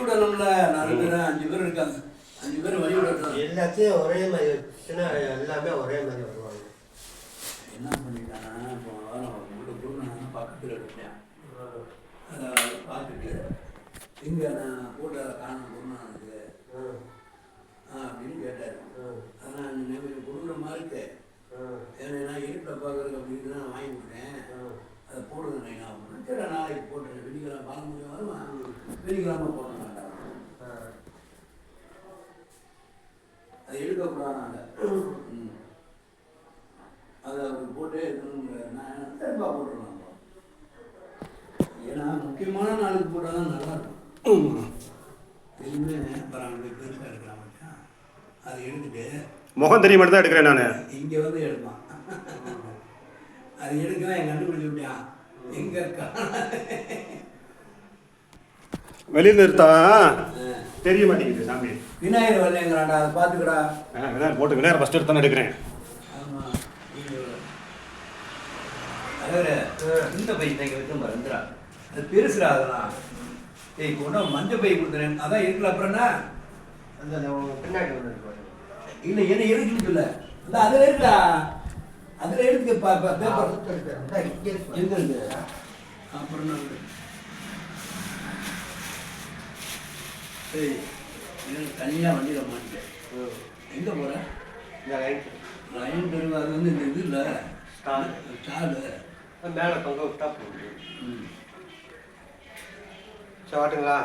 விடணும்ல. 4 பேர் 5 பேர் இருக்காங்க. 5 பேர் வழி விடணும். எல்லாத்தையும் ஒரே மாதிரி வச்சுன்னா எல்லாமே ஒரே மாதிரி வருவாங்க. என்ன பண்ணிட்டாங்கன்னா இப்போ உங்களோட குருநாதன் பக்கத்தில் எடுத்தேன். அதை பார்த்துட்டு இங்கே நான் போட்ட காணும் குருநாதனுக்கு அப்படின்னு கேட்டார். அதான் கொஞ்சம் கொடுக்குற மாதிரி இருக்கு. ஏன்னா நான் இருட்டில் பார்க்குறது அப்படின்னு நான் வாங்கி கொடுத்தேன். அதை போடுங்க நான் அப்படின்னு சரி நாளைக்கு போட்டுறேன். வெள்ளிக்கிழமை பார்க்க முடியும் வருவான். வெள்ளிக்கிழமை போட மாட்டான். அதை எடுக்கக்கூடாது நாங்கள். அதை அவருக்கு போட்டே இருக்கணுங்க. நான் திரும்ப போட்டுருவேன். ஏன்னா முக்கியமான நாளுக்கு போட்டால் தான் நல்லாயிருக்கும். எதுவுமே அப்புறம் அங்கே பெருசாக எடுக்கலாம் மாட்டேன். அதை எடுத்துட்டு முகம் தெரிய மட்டும் தான் எடுக்கிறேன் நான். இங்கே வந்து எடுப்பான். அது எடுக்கலாம் என் கண்டுபிடிச்சு விட்டான். எங்கே இருக்கா வெளியில் நிறுத்தா தெரிய மாட்டேங்குது சாமி. விநாயகர் வரலைங்கிறான்டா. அதை பார்த்துக்கடா. விநாயகர் போட்டு விநாயகர் ஃபஸ்ட்டு எடுத்தானே எடுக்கிறேன். ஆமாம். அதாவது இந்த பை இங்கே வச்சு மறந்துடா. அது பெருசுடா. அதெல்லாம் ஏய் கொண்டா மஞ்சள் பை கொடுத்துறேன். அதான் இருக்குல்ல. அப்புறம் என்ன அந்த பின்னாடி ஒன்று இருக்கு. இல்லை என்ன இருக்குன்னு சொல்ல. இந்த அதில் இருக்குடா. அதில் எடுத்து பேப்பர் எங்கே இருக்கு. அப்புறம் என்ன சரி தனியாக வண்டியில் மாட்டேன். எங்கே போகிறேன்? இந்த லைட் லைன் பெருங்க. அது வந்து இந்த இது இல்லை ஸ்டாலு மேலே தொங்க விட்டா போகுது. சரி வாட்டுங்களா?